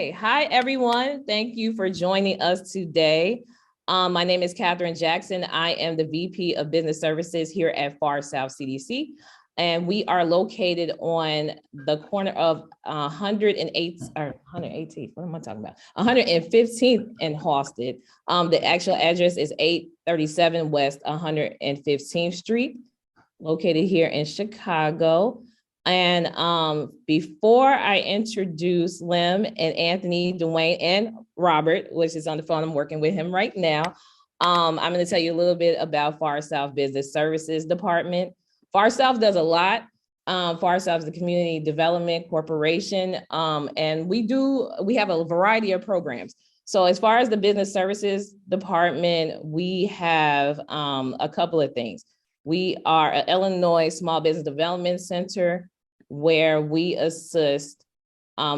Hey, hi, everyone. Thank you for joining us today. My name is Katherine Jackson. I am the VP of Business Services here at South CDC. And we are located on the corner of 118th, what am I talking about? 115th and Halsted. The actual address is 837 West 115th Street, located here in Chicago. And before I introduce Lim and Anthony, Dwayne, and Robert, which is on the phone, I'm working with him right now. I'm going to tell you a little bit about Far South Business Services Department. Far South does a lot. Far South is a community development corporation, and we have a variety of programs. So as far as the Business Services Department, we have a couple of things. We are an Illinois Small Business Development Center where we assist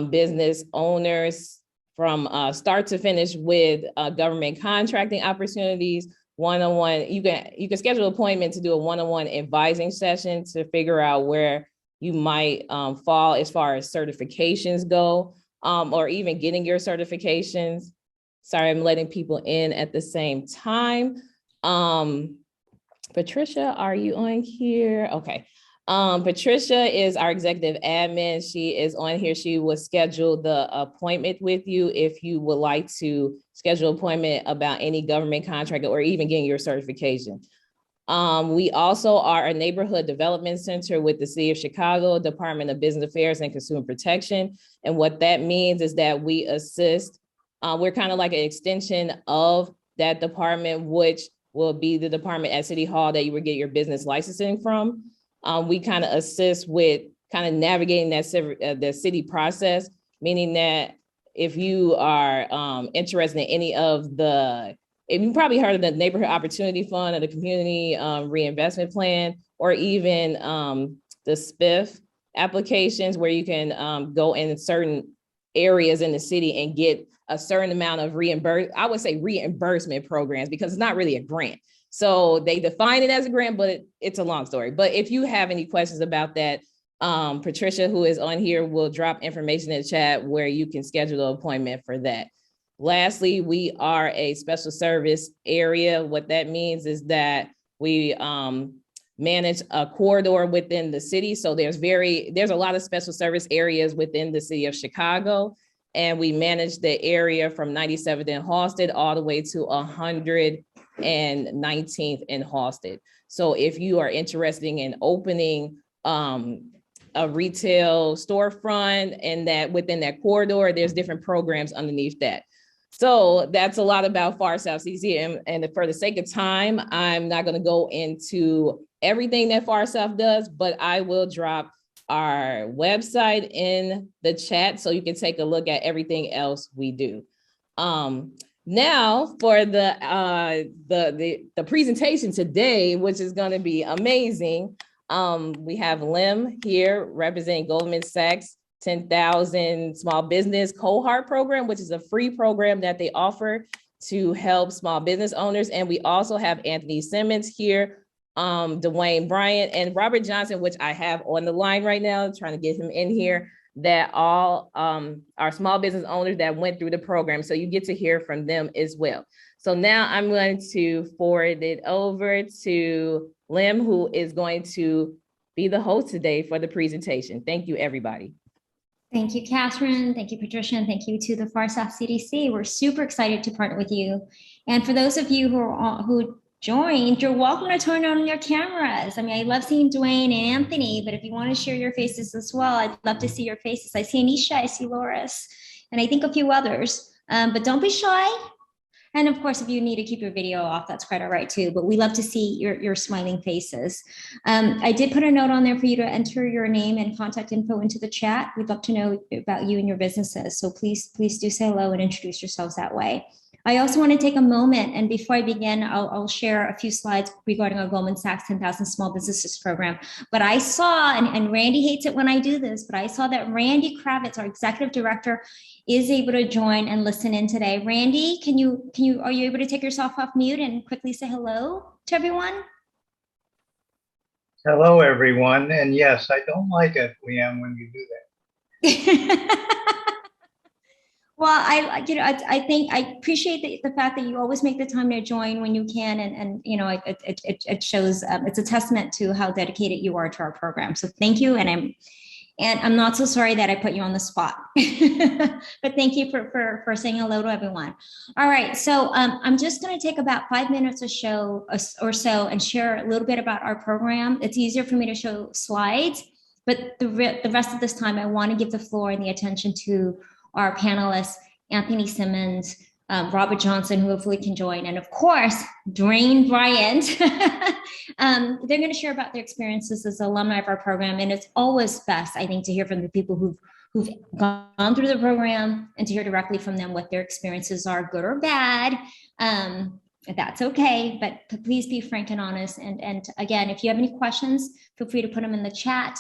business owners from start to finish with government contracting opportunities, one-on-one. You can schedule an appointment to do a one-on-one advising session to figure out where you might fall as far as certifications go, or even getting your certifications. Sorry, I'm letting people in at the same time. Patricia, are you on here? Okay. Patricia is our executive admin. She is on here. She will schedule the appointment with you if you would like to schedule an appointment about any government contract or even getting your certification. We also are a neighborhood development center with the City of Chicago, Department of Business Affairs and Consumer Protection. And what that means is that we assist, we're kind of like an extension of that department, which will be the department at City Hall that you would get your business licensing from. We kind of assist with kind of navigating that the city process, meaning that if you are interested in any of if you probably heard of the Neighborhood Opportunity Fund or the Community Reinvestment Plan, or even the SPIF applications where you can go in certain areas in the city and get a certain amount of reimbursement programs, because it's not really a grant. So they define it as a grant, but it's a long story. But if you have any questions about that, Patricia, who is on here, will drop information in the chat where you can schedule an appointment for that. Lastly, we are a special service area. What that means is that we manage a corridor within the city. So there's a lot of special service areas within the city of Chicago. And we manage the area from 97th and Halsted all the way to 119th and Halsted. So if you are interested in opening a retail storefront and that within that corridor, there's different programs underneath that. So that's a lot about Far South CDC. And for the sake of time, I'm not going to go into everything that Far South does, but I will drop our website in the chat so you can take a look at everything else we do. Now for the presentation today, which is going to be amazing. We have Lim here representing Goldman Sachs 10,000 Small Business Cohort Program, which is a free program that they offer to help small business owners. And we also have Anthony Simmons here, Dwayne Bryant, and Robert Johnson, which I have on the line right now, trying to get him in here, that all are small business owners that went through the program. So you get to hear from them as well. So now I'm going to forward it over to Lim, who is going to be the host today for the presentation. Thank you, everybody. Thank you, Catherine. Thank you, Patricia. And thank you to the Far South CDC. We're super excited to partner with you. And for those of you who joined, you're welcome to turn on your cameras. I mean, I love seeing Dwayne and Anthony, but if you want to share your faces as well, I'd love to see your faces. I see Anisha, I see Loris, and I think a few others, but don't be shy. And of course, if you need to keep your video off, that's quite all right too, but we love to see your smiling faces. I did put a note on there for you to enter your name and contact info into the chat. We'd love to know about you and your businesses. So please do say hello and introduce yourselves that way. I also want to take a moment, and before I begin, I'll share a few slides regarding our Goldman Sachs 10,000 Small Businesses Program. But I saw, and Randy hates it when I do this, but I saw that Randy Kravitz, our executive director, is able to join and listen in today. Randy, are you able to take yourself off mute and quickly say hello to everyone? Hello, everyone. And yes, I don't like it, Leanne, when you do that. Well, I think I appreciate the fact that you always make the time to join when you can, and it shows, it's a testament to how dedicated you are to our program. So thank you, and I'm not so sorry that I put you on the spot, but thank you for saying hello to everyone. All right, so I'm just going to take about 5 minutes or so and share a little bit about our program. It's easier for me to show slides, but the rest of this time, I want to give the floor and the attention to our panelists, Anthony Simmons, Robert Johnson, who hopefully can join, and of course, Dwayne Bryant. They're going to share about their experiences as alumni of our program, and it's always best, I think, to hear from the people who've gone through the program and to hear directly from them what their experiences are, good or bad. That's okay, but please be frank and honest. And again, if you have any questions, feel free to put them in the chat.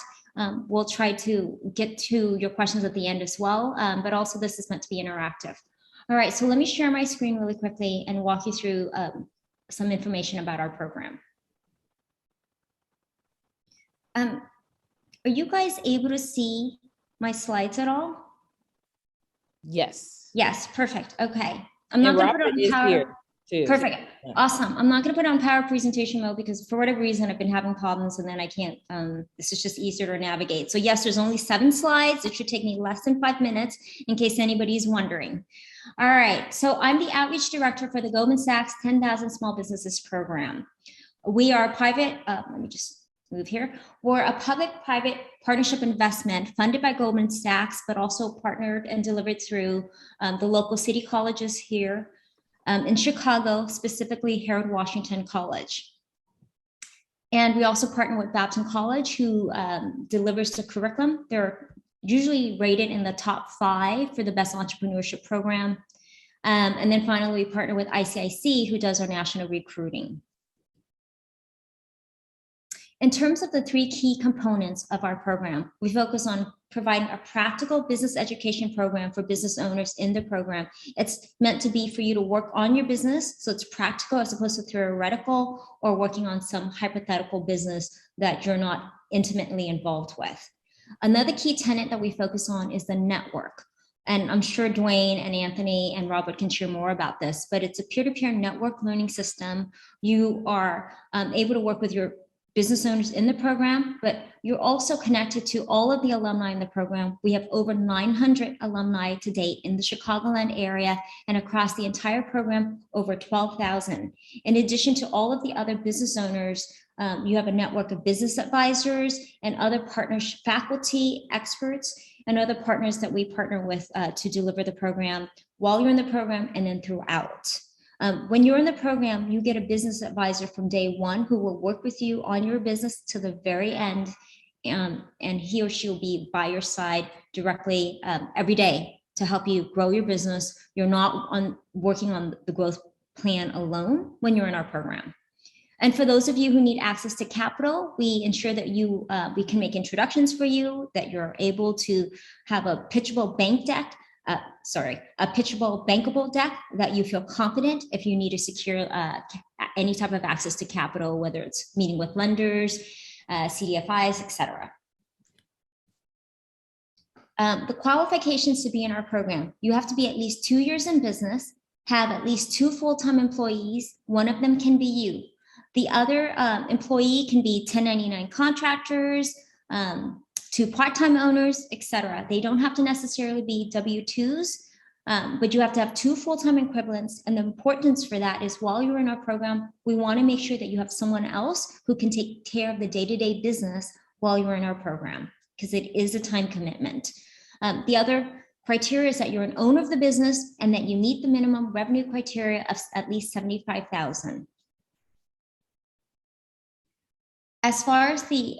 We'll try to get to your questions at the end as well, but also this is meant to be interactive. All right, so let me share my screen really quickly and walk you through some information about our program. Are you guys able to see my slides at all? Yes. Yes, perfect. Okay. I'm not going to put it on power. Perfect. Awesome. I'm not going to put it on power presentation mode because for whatever reason, I've been having problems and then I can't, this is just easier to navigate. So yes, there's only 7 slides. It should take me less than 5 minutes in case anybody's wondering. All right. So I'm the outreach director for the Goldman Sachs 10,000 Small Businesses Program. We are private, let me just move here. We're a public-private partnership investment funded by Goldman Sachs, but also partnered and delivered through the local city colleges here in Chicago, specifically Harold Washington College. And we also partner with Babson College, who delivers the curriculum. They're usually rated in the top 5 for the best entrepreneurship program. And then finally, we partner with ICIC, who does our national recruiting. In terms of the 3 key components of our program, we focus on providing a practical business education program for business owners in the program. It's meant to be for you to work on your business, so it's practical as opposed to theoretical or working on some hypothetical business that you're not intimately involved with. Another key tenet that we focus on is the network. And I'm sure Dwayne and Anthony and Robert can share more about this, but it's a peer-to-peer network learning system. You are able to work with your business owners in the program, but you're also connected to all of the alumni in the program. We have over 900 alumni to date in the Chicagoland area and across the entire program, over 12,000. In addition to all of the other business owners, you have a network of business advisors and other partners, faculty, experts, and other partners that we partner with to deliver the program while you're in the program and then throughout. When you're in the program, you get a business advisor from day 1 who will work with you on your business to the very end, and he or she will be by your side directly every day to help you grow your business. You're not working on the growth plan alone when you're in our program. And for those of you who need access to capital, we ensure that we can make introductions for you, that you're able to have a pitchable bank deck. A pitchable bankable deck that you feel confident if you need to secure any type of access to capital, whether it's meeting with lenders, CDFIs, etc. The qualifications to be in our program: you have to be at least 2 years in business, have at least 2 full-time employees. One of them can be you. The other employee can be 1099 contractors, 2 part-time owners, etc. They don't have to necessarily be W-2s, but you have to have 2 full-time equivalents. And the importance for that is while you're in our program, we want to make sure that you have someone else who can take care of the day-to-day business while you're in our program, because it is a time commitment. The other criteria is that you're an owner of the business and that you meet the minimum revenue criteria of at least $75,000. As far as the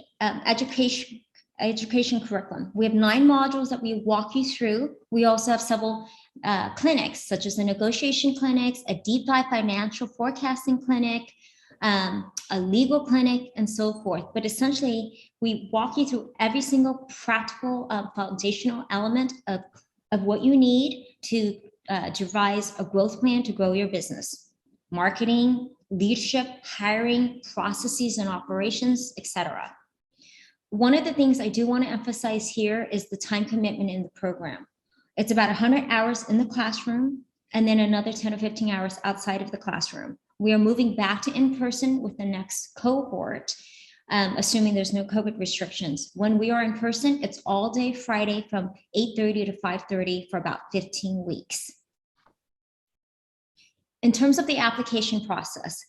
education curriculum, we have 9 modules that we walk you through. We also have several clinics, such as the negotiation clinics, a deep dive financial forecasting clinic, a legal clinic, and so forth. But essentially, we walk you through every single practical foundational element of what you need to devise a growth plan to grow your business: marketing, leadership, hiring, processes and operations, etc. One of the things I do want to emphasize here is the time commitment in the program. It's about 100 hours in the classroom and then another 10 or 15 hours outside of the classroom. We are moving back to in-person with the next cohort, assuming there's no COVID restrictions. When we are in person, it's all day Friday from 8:30 to 5:30 for about 15 weeks. In terms of the application process,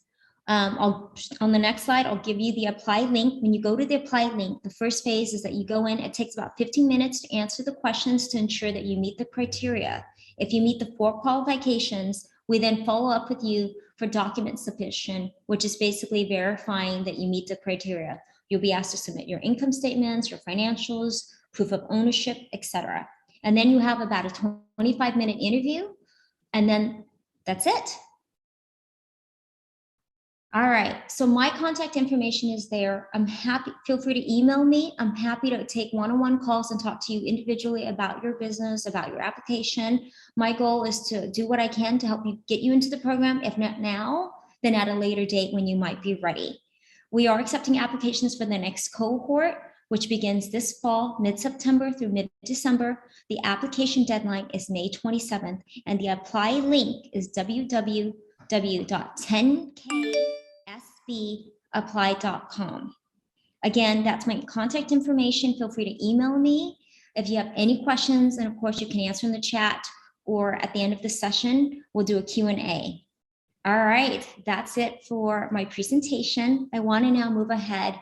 on the next slide, I'll give you the apply link. When you go to the apply link, the first phase is that you go in. It takes about 15 minutes to answer the questions to ensure that you meet the criteria. If you meet the 4 qualifications, we then follow up with you for document submission, which is basically verifying that you meet the criteria. You'll be asked to submit your income statements, your financials, proof of ownership, etc. And then you have about a 25-minute interview, and then that's it. All right, so my contact information is there. I'm happy, feel free to email me. I'm happy to take one-on-one calls and talk to you individually about your business, about your application. My goal is to do what I can to help you get you into the program, if not now, then at a later date when you might be ready. We are accepting applications for the next cohort, which begins this fall, mid-September through mid-December. The application deadline is May 27th, and the apply link is www.10ksbapply.com. Again, that's my contact information. Feel free to email me if you have any questions, and of course you can answer in the chat, or at the end of the session, we'll do a Q&A. All right, that's it for my presentation. I want to now move ahead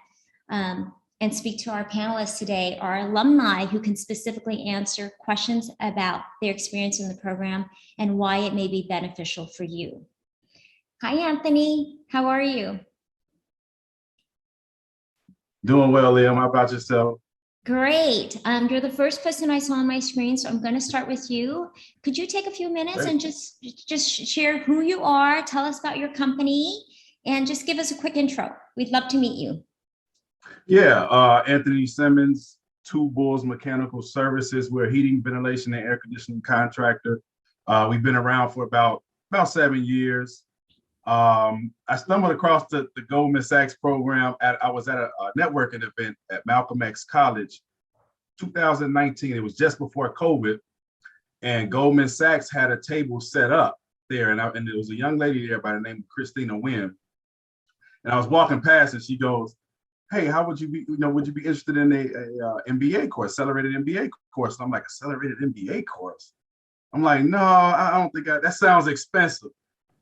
and speak to our panelists today, our alumni who can specifically answer questions about their experience in the program and why it may be beneficial for you. Hi, Anthony. How are you? Doing well, Liam. How about yourself? Great. You're the first person I saw on my screen, so I'm going to start with you. Could you take a few minutes and just share who you are, tell us about your company, and just give us a quick intro. We'd love to meet you. Yeah, Anthony Simmons, Two Bulls Mechanical Services. We're a heating, ventilation, and air conditioning contractor. We've been around for about 7 years. I stumbled across the Goldman Sachs program. I was at a networking event at Malcolm X College, 2019. It was just before COVID, and Goldman Sachs had a table set up there, and there was a young lady there by the name of Christina Wynn. And I was walking past, and she goes, "Hey, how would you be? Would you be interested in a MBA course, accelerated MBA course?" And I'm like, "Accelerated MBA course?" I'm like, "No, I don't think that sounds expensive."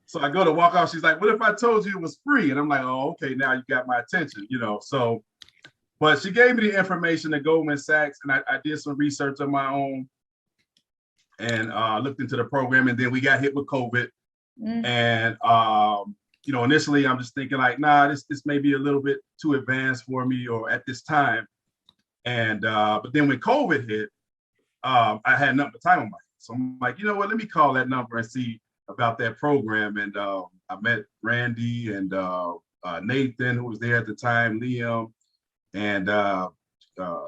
So I go to walk off. She's like, "What if I told you it was free?" And I'm like, "Oh, okay, now you got my attention, So, but she gave me the information at Goldman Sachs, and I did some research on my own and looked into the program. And then we got hit with COVID. And, initially I'm just thinking like, nah, this may be a little bit too advanced for me or at this time. And, but then when COVID hit, I had nothing but time on my hands. So I'm like, you know what, let me call that number and see about that program. And I met Randy and Nathan, who was there at the time, Liam, and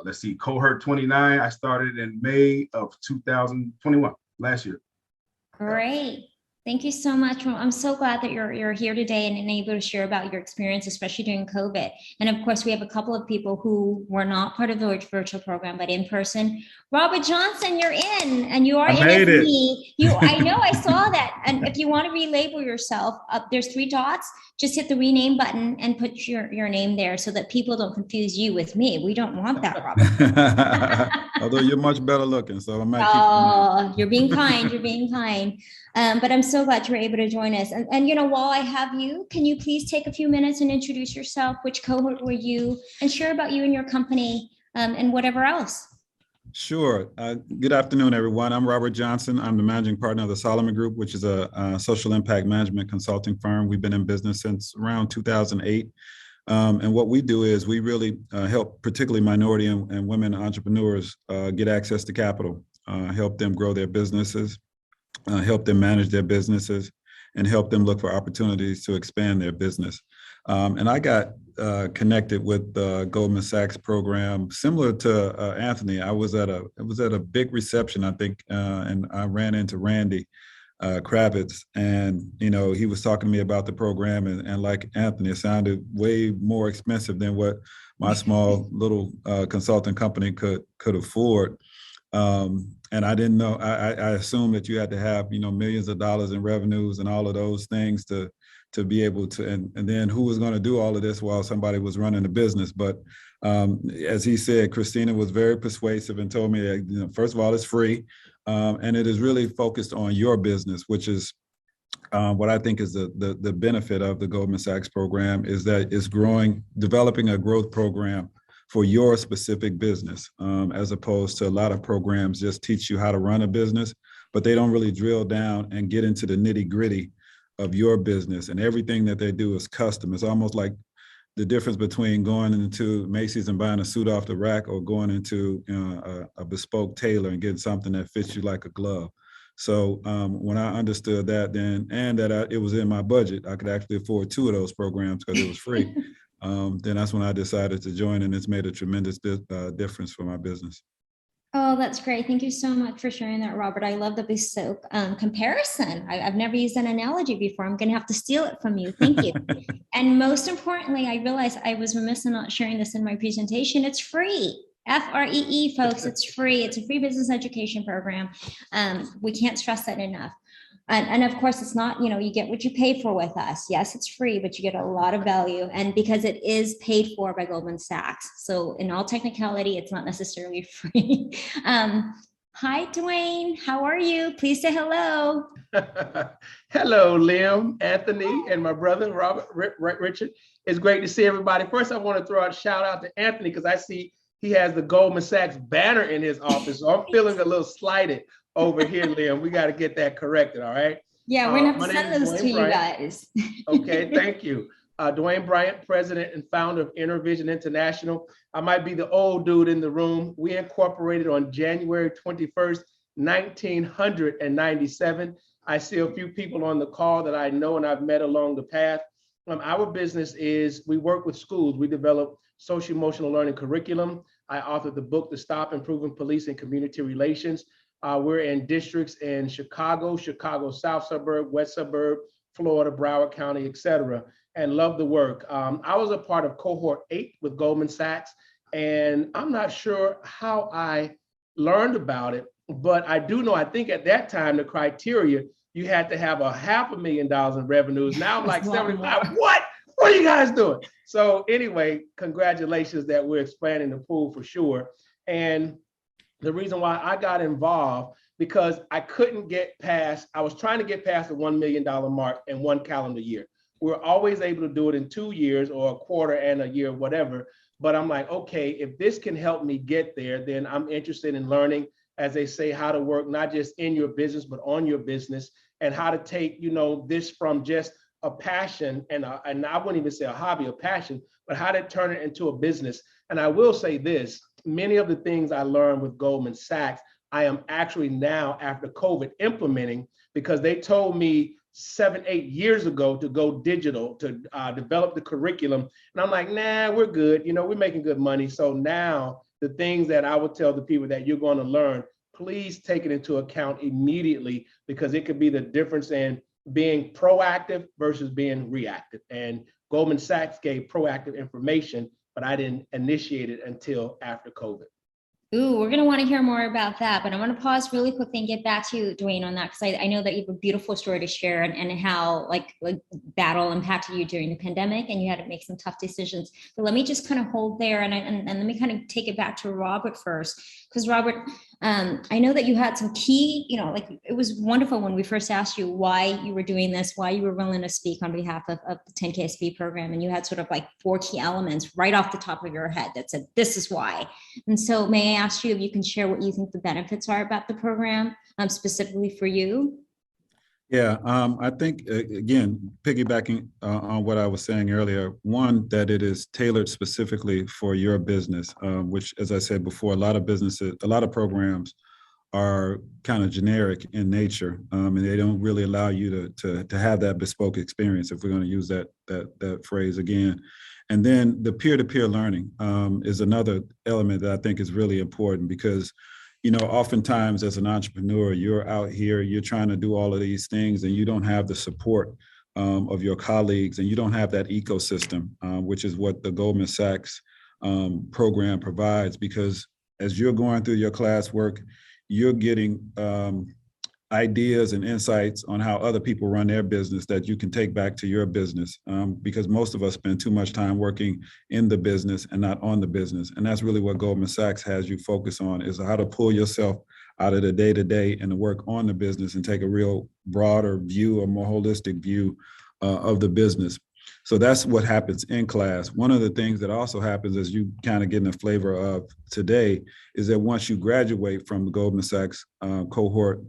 let's see, cohort 29. I started in May of 2021, last year. Great. Thank you so much. Well, I'm so glad that you're here today and able to share about your experience, especially during COVID. And of course, we have a couple of people who were not part of the virtual program, but in person. Robert Johnson, you're in, and you are in as me. I know, I saw that. And if you want to relabel yourself, there's 3 dots. Just hit the rename button and put your name there so that people don't confuse you with me. We don't want that, Robert. Although you're much better looking, so I might keep you're being kind. You're being kind. But I'm so glad you're able to join us. And while I have you, can you please take a few minutes and introduce yourself? Which cohort were you? And share about you and your company and whatever else. Sure. Good afternoon, everyone. I'm Robert Johnson. I'm the managing partner of the Solomon Group, which is a social impact management consulting firm. We've been in business since around 2008. And what we do is we really help particularly minority and women entrepreneurs get access to capital, help them grow their businesses, help them manage their businesses, and help them look for opportunities to expand their business. And I got connected with the Goldman Sachs program, similar to Anthony. It was at a big reception, I think, and I ran into Randy Kravitz, and he was talking to me about the program, and like Anthony, it sounded way more expensive than what my small little consulting company could afford. And I didn't know, I assumed that you had to have, millions of dollars in revenues and all of those things to be able to, and then who was going to do all of this while somebody was running the business. But as he said, Christina was very persuasive and told me that, first of all, it's free. And it is really focused on your business, which is what I think is the benefit of the Goldman Sachs program, is that it's developing a growth program for your specific business, as opposed to a lot of programs just teach you how to run a business, but they don't really drill down and get into the nitty gritty of your business. And everything that they do is custom. It's almost like the difference between going into Macy's and buying a suit off the rack, or going into a bespoke tailor and getting something that fits you like a glove. So when I understood that, then, and that it was in my budget, I could actually afford 2 of those programs because it was free. Then that's when I decided to join, and it's made a tremendous difference for my business. Oh, that's great. Thank you so much for sharing that, Robert. I love the bespoke comparison. I've never used an analogy before. I'm going to have to steal it from you. Thank you. And most importantly, I realized I was remiss in not sharing this in my presentation. It's free. Free, folks. It's free. It's a free business education program. We can't stress that enough. And of course, it's not, you get what you pay for with us. Yes, it's free, but you get a lot of value. And because it is paid for by Goldman Sachs. So in all technicality, it's not necessarily free. Hi, Dwayne. How are you? Please say hello. Hello, Lim, Anthony, and my brother, Robert, Richard. It's great to see everybody. First, I want to throw a shout out to Anthony, because I see he has the Goldman Sachs banner in his office. So I'm feeling a little slighted over here, Liam. We got to get that corrected, all right? Yeah, we're going to have to send those to you guys. Okay, thank you. Dwayne Bryant, president and founder of InterVision International. I might be the old dude in the room. We incorporated on January 21st, 1997. I see a few people on the call that I know and I've met along the path. Our business is, we work with schools. We develop social emotional learning curriculum. I authored the book, The Stop Improving Police and Community Relations. We're in districts in Chicago South Suburb, West Suburb, Florida, Broward County, et cetera, and love the work. I was a part of cohort 8 with Goldman Sachs, and I'm not sure how I learned about it, but I do know, I think at that time, the criteria, you had to have $500,000 in revenues. Now I'm like 75, what are you guys doing? So anyway, congratulations that we're expanding the pool for sure. And the reason why I got involved, because I couldn't get past, I was trying to get past the $1 million mark in 1 calendar year. We're always able to do it in 2 years or a quarter and a year, whatever. But I'm like, okay, if this can help me get there, then I'm interested in learning, as they say, how to work, not just in your business, but on your business, and how to take, this from just a passion and I wouldn't even say a hobby, a passion, but how to turn it into a business. And I will say this, many of the things I learned with Goldman Sachs, I am actually now, after COVID, implementing, because they told me 7-8 years ago to go digital, to develop the curriculum. And I'm like, nah, we're good. We're making good money. So now the things that I would tell the people that you're going to learn, please take it into account immediately, because it could be the difference in being proactive versus being reactive. And Goldman Sachs gave proactive information, but I didn't initiate it until after COVID. Ooh, we're going to want to hear more about that, but I want to pause really quickly and get back to you, Dwayne, on that, because I know that you have a beautiful story to share, and how like battle impacted you during the pandemic, and you had to make some tough decisions. But let me just kind of hold there, and let me kind of take it back to Robert first, because Robert, I know that you had some key, like it was wonderful when we first asked you why you were doing this, why you were willing to speak on behalf of the 10KSB program, and you had sort of like 4 key elements right off the top of your head that said, this is why. And so may I ask you if you can share what you think the benefits are about the program, specifically for you? Yeah, I think, again, piggybacking on what I was saying earlier, one, that it is tailored specifically for your business, which, as I said before, a lot of programs are kind of generic in nature, and they don't really allow you to have that bespoke experience, if we're going to use that phrase again. And then the peer-to-peer learning is another element that I think is really important, because oftentimes as an entrepreneur, you're out here, you're trying to do all of these things, and you don't have the support of your colleagues, and you don't have that ecosystem, which is what the Goldman Sachs program provides. Because as you're going through your classwork, you're getting ideas and insights on how other people run their business that you can take back to your business, because most of us spend too much time working in the business and not on the business. And that's really what Goldman Sachs has you focus on, is how to pull yourself out of the day-to-day and to work on the business and take a real broader view, a more holistic view of the business. So that's what happens in class. One of the things that also happens, as you kind of getting a flavor of today, is that once you graduate from the Goldman Sachs cohort,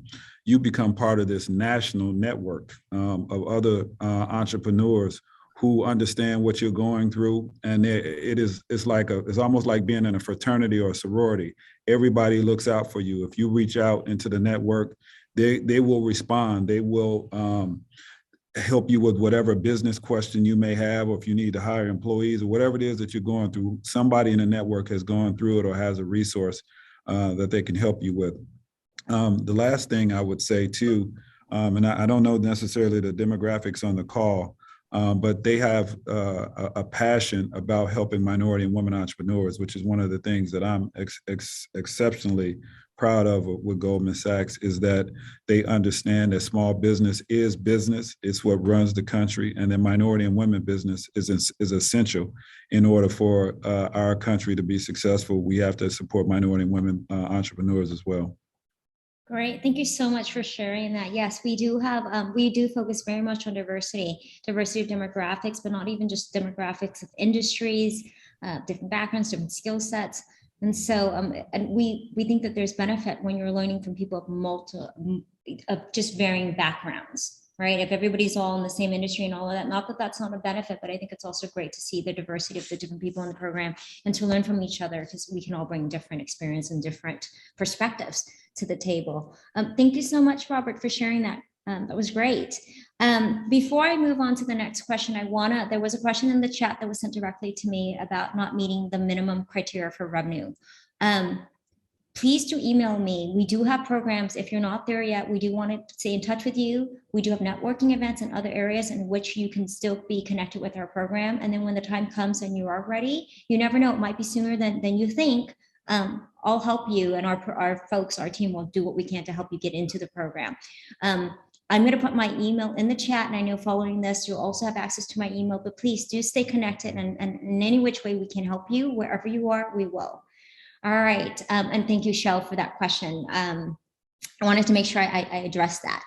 you become part of this national network of other entrepreneurs who understand what you're going through. And it's almost like being in a fraternity or a sorority. Everybody looks out for you. If you reach out into the network, they will respond. They will help you with whatever business question you may have, or if you need to hire employees or whatever it is that you're going through, somebody in the network has gone through it or has a resource that they can help you with. The last thing I would say too, and I don't know necessarily the demographics on the call, but they have a passion about helping minority and women entrepreneurs, which is one of the things that I'm exceptionally proud of with Goldman Sachs, is that they understand that small business is business. It's what runs the country, and that minority and women business is essential. In order for our country to be successful, we have to support minority and women entrepreneurs as well. Great. Thank you so much for sharing that. Yes, we do focus very much on diversity of demographics, but not even just demographics of industries, different backgrounds, different skill sets. And so, and we think that there's benefit when you're learning from people of just varying backgrounds, right? If everybody's all in the same industry and all of that, not that that's not a benefit, but I think it's also great to see the diversity of the different people in the program and to learn from each other, because we can all bring different experience and different perspectives to the table. Thank you so much, Robert, for sharing that. That was great. Before I move on to the next question, there was a question in the chat that was sent directly to me about not meeting the minimum criteria for revenue. Please do email me. We do have programs. If you're not there yet, we do want to stay in touch with you. We do have networking events in other areas in which you can still be connected with our program. And then when the time comes and you are ready, you never know, it might be sooner than you think. I'll help you, and our team will do what we can to help you get into the program. I'm going to put my email in the chat, and I know following this, you'll also have access to my email, but please do stay connected, and in any which way we can help you, wherever you are, we will. All right. And thank you, Shell, for that question. I wanted to make sure I addressed that.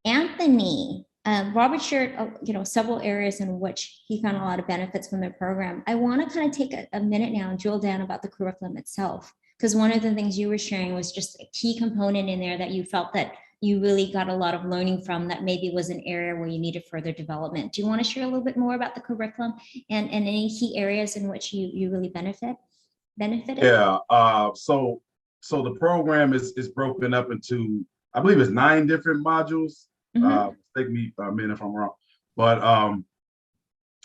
Anthony, Robert shared several areas in which he found a lot of benefits from the program. I want to kind of take a minute now and drill down about the curriculum itself, because one of the things you were sharing was just a key component in there that you felt that you really got a lot of learning from, that maybe was an area where you needed further development. Do you want to share a little bit more about the curriculum and any key areas in which you really benefited? Yeah. So the program is broken up into, I believe it's 9 different modules. Take me a minute if I'm wrong, but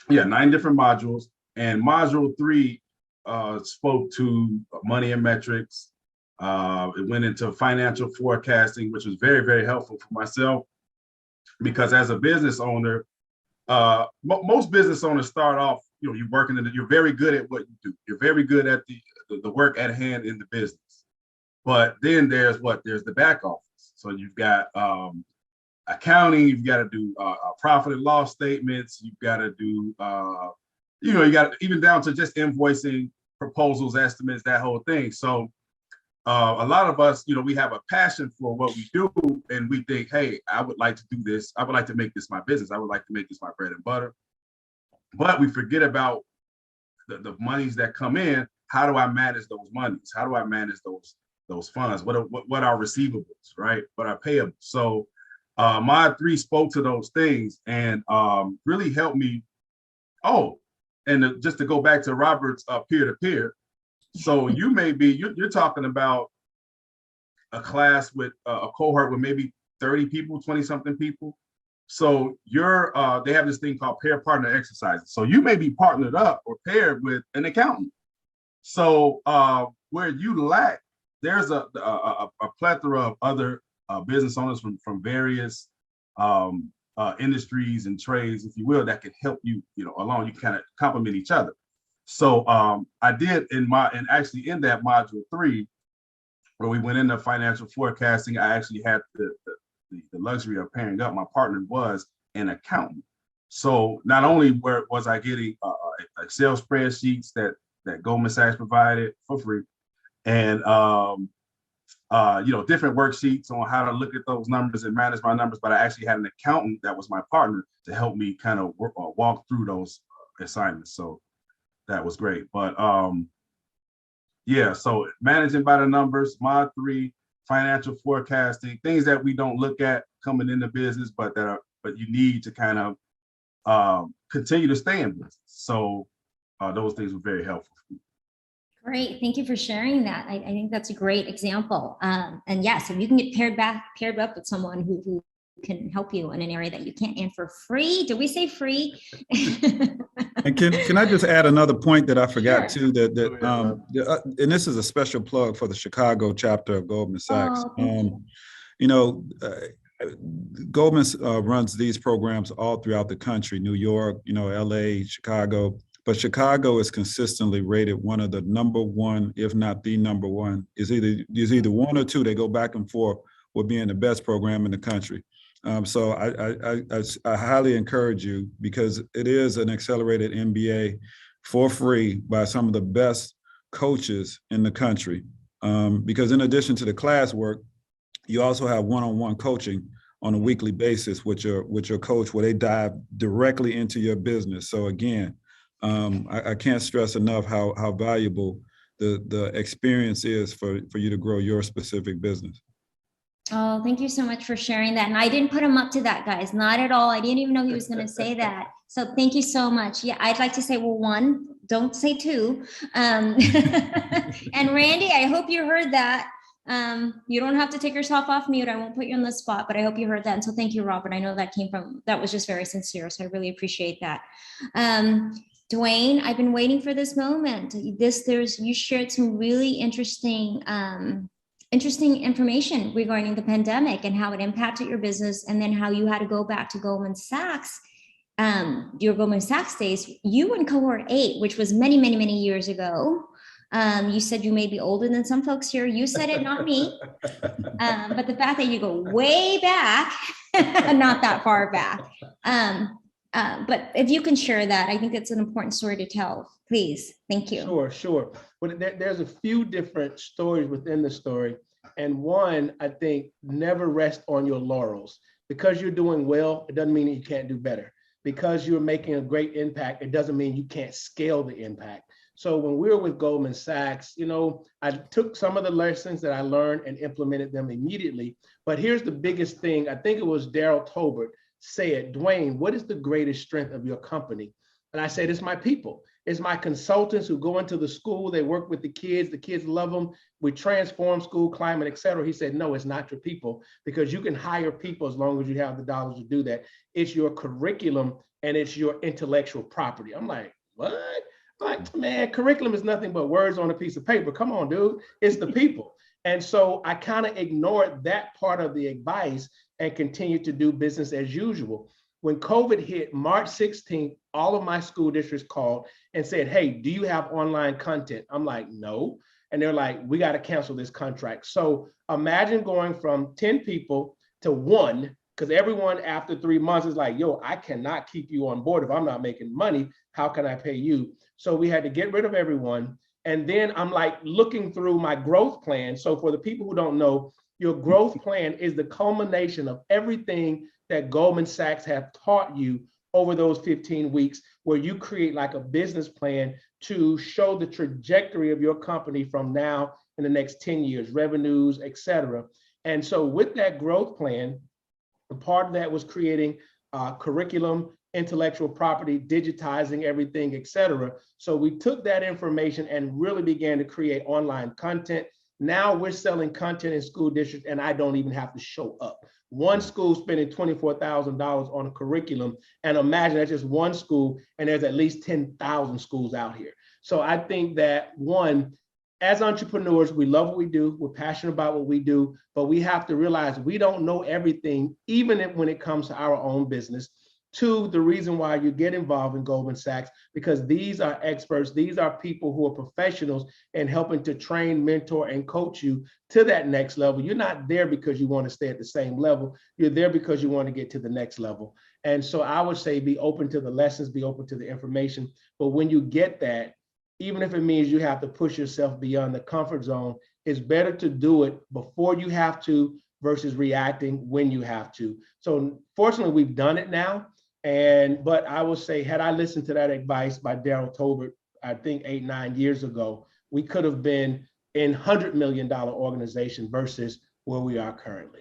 yeah, 9 different modules. And module 3 spoke to money and metrics. It went into financial forecasting, which was very, very helpful for myself, because as a business owner, most business owners start off, you're working you're very good at what you do. You're very good at the work at hand in the business. But then there's the back office. So you've got accounting, you've got to do profit and loss statements, you've got to do, you got even down to just invoicing, proposals, estimates, that whole thing. So a lot of us, we have a passion for what we do, and we think, hey, I would like to do this. I would like to make this my business. I would like to make this my bread and butter. But we forget about the monies that come in. How do I manage those monies? How do I manage those funds? What are receivables, right? What are payables? So Mod 3 spoke to those things and really helped me. Oh, and just to go back to Robert's peer-to-peer. So you're talking about a class with a cohort with maybe 30 people, 20 something people. So they have this thing called pair partner exercises. So you may be partnered up or paired with an accountant. So where you lack, there's a plethora of other business owners from various industries and trades, if you will, that can help you, along. You kind of complement each other. So I did actually in that module 3, where we went into financial forecasting, I actually had the luxury of pairing up. My partner was an accountant. So not only was I getting Excel spreadsheets that Goldman Sachs provided for free, and different worksheets on how to look at those numbers and manage my numbers, but I actually had an accountant that was my partner to help me kind of walk through those assignments. So that was great. But so managing by the numbers, mod 3, financial forecasting, things that we don't look at coming into business, but you need to kind of continue to stay in business. So those things were very helpful for me. Great, thank you for sharing that. I think that's a great example. And yes, if you can get paired up with someone who can help you in an area that you can't, and for free. Do we say free? And can I just add another point that I forgot Sure. too, and this is a special plug for the Chicago chapter of Goldman Sachs. Goldman runs these programs all throughout the country, New York, LA, Chicago, but Chicago is consistently rated one of the number one, if not the number one. Is either one or two. They go back and forth with being the best program in the country. So I highly encourage you, because it is an accelerated MBA for free by some of the best coaches in the country. Because in addition to the classwork, you also have one-on-one coaching on a weekly basis with your coach, where they dive directly into your business. So again, I can't stress enough how valuable the experience is for you to grow your specific business. Oh, thank you so much for sharing that. And I didn't put him up to that, guys. Not at all. I didn't even know he was going to say that. So thank you so much. Yeah, I'd like to say, well, 1, don't say 2. And Randy, I hope you heard that. You don't have to take yourself off mute. I won't put you on the spot, but I hope you heard that. And so thank you, Robert. I know that was just very sincere. So I really appreciate that. Dwayne, I've been waiting for this moment. You shared some really interesting information regarding the pandemic and how it impacted your business, and then how you had to go back to Goldman Sachs, your Goldman Sachs days. You in cohort 8, which was many, many, many years ago. You said you may be older than some folks here. You said it, not me. But the fact that you go way back, not that far back. But if you can share that, I think it's an important story to tell. Please. Thank you. Sure. Well, there's a few different stories within the story. And one, I think, never rest on your laurels. Because you're doing well, it doesn't mean that you can't do better. Because you're making a great impact, it doesn't mean you can't scale the impact. So when we were with Goldman Sachs, I took some of the lessons that I learned and implemented them immediately. But here's the biggest thing. I think it was Daryl Tolbert said, Dwayne, what is the greatest strength of your company? And I said, it's my people. It's my consultants who go into the school, they work with the kids love them. We transform school climate, et cetera. He said, no, it's not your people, because you can hire people as long as you have the dollars to do that. It's your curriculum and it's your intellectual property. I'm like, what? Like, man, curriculum is nothing but words on a piece of paper. Come on, dude. It's the people. And so I kind of ignored that part of the advice and continued to do business as usual. When COVID hit, March 16th, all of my school districts called and said, hey, do you have online content? I'm like, no. And they're like, we got to cancel this contract. So imagine going from 10 people to 1, because everyone after 3 months is like, yo, I cannot keep you on board if I'm not making money. How can I pay you? So we had to get rid of everyone. And then I'm like looking through my growth plan. So for the people who don't know, your growth plan is the culmination of everything that Goldman Sachs have taught you over those 15 weeks, where you create like a business plan to show the trajectory of your company from now in the next 10 years, revenues, et cetera. And so with that growth plan, part of that was creating curriculum, intellectual property, digitizing everything, et cetera. So we took that information and really began to create online content. Now we're selling content in school districts and I don't even have to show up. One school spending $24,000 on a curriculum, and imagine that's just one school, and there's at least 10,000 schools out here. So I think that, one, as entrepreneurs, we love what we do, we're passionate about what we do, but we have to realize we don't know everything, even when it comes to our own business. Two, the reason why you get involved in Goldman Sachs, because these are experts, these are people who are professionals in helping to train, mentor, and coach you to that next level. You're not there because you want to stay at the same level. You're there because you want to get to the next level. And so I would say be open to the lessons, be open to the information. But when you get that, even if it means you have to push yourself beyond the comfort zone, it's better to do it before you have to versus reacting when you have to. So fortunately, we've done it now. But I will say, had I listened to that advice by Daryl Tolbert, I think 8-9 years ago, we could have been in $100 million organization versus where we are currently.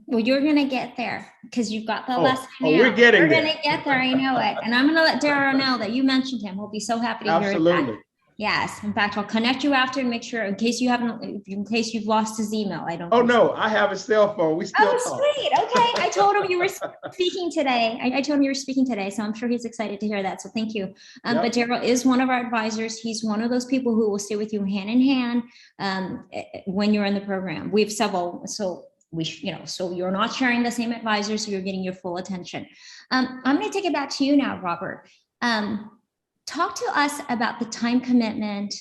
Well, you're going to get there because you've got the lesson now. We're getting there. We're going to get there. I know it. And I'm going to let Daryl know that you mentioned him. We'll be so happy to hear that. Yes. In fact, I'll connect you after and make sure in case you've lost his email. No, I have a cell phone. We still talk. Sweet. Okay. I told him you were speaking today. I told him you were speaking today. So I'm sure he's excited to hear that. So thank you. But Daryl is one of our advisors. He's one of those people who will stay with you hand in hand when you're in the program. We have several. So you're not sharing the same advisor, so you're getting your full attention. I'm going to take it back to you now, Robert. Talk to us about the time commitment,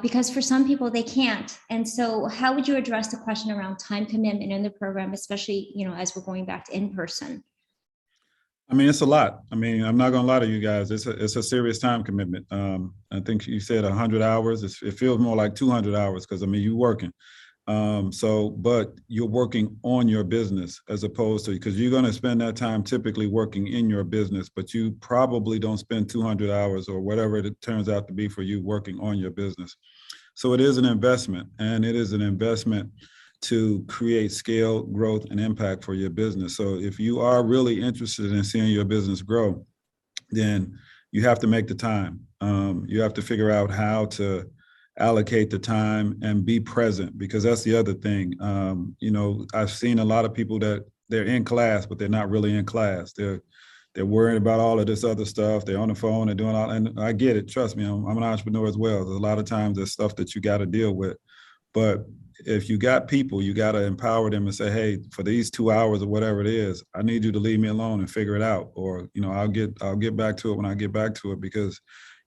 because for some people they can't. And so how would you address the question around time commitment in the program, especially, as we're going back to in-person? I mean, it's a lot. I mean, I'm not going to lie to you guys. It's a serious time commitment. I think you said 100 hours. It feels more like 200 hours because, you're working. But you're working on your business as opposed to, because you're going to spend that time typically working in your business, but you probably don't spend 200 hours or whatever it turns out to be for you working on your business. So it is an investment, and it is an investment to create scale, growth, and impact for your business. So if you are really interested in seeing your business grow, then you have to make the time. You have to figure out how to allocate the time and be present, because that's the other thing. I've seen a lot of people that they're in class, but they're not really in class. They're worried about all of this other stuff. They're on the phone, they're doing all, and I get it. Trust me, I'm an entrepreneur as well. There's a lot of times there's stuff that you got to deal with. But if you got people, you got to empower them and say, hey, for these 2 hours or whatever it is, I need you to leave me alone and figure it out. Or, I'll get back to it when I get back to it, because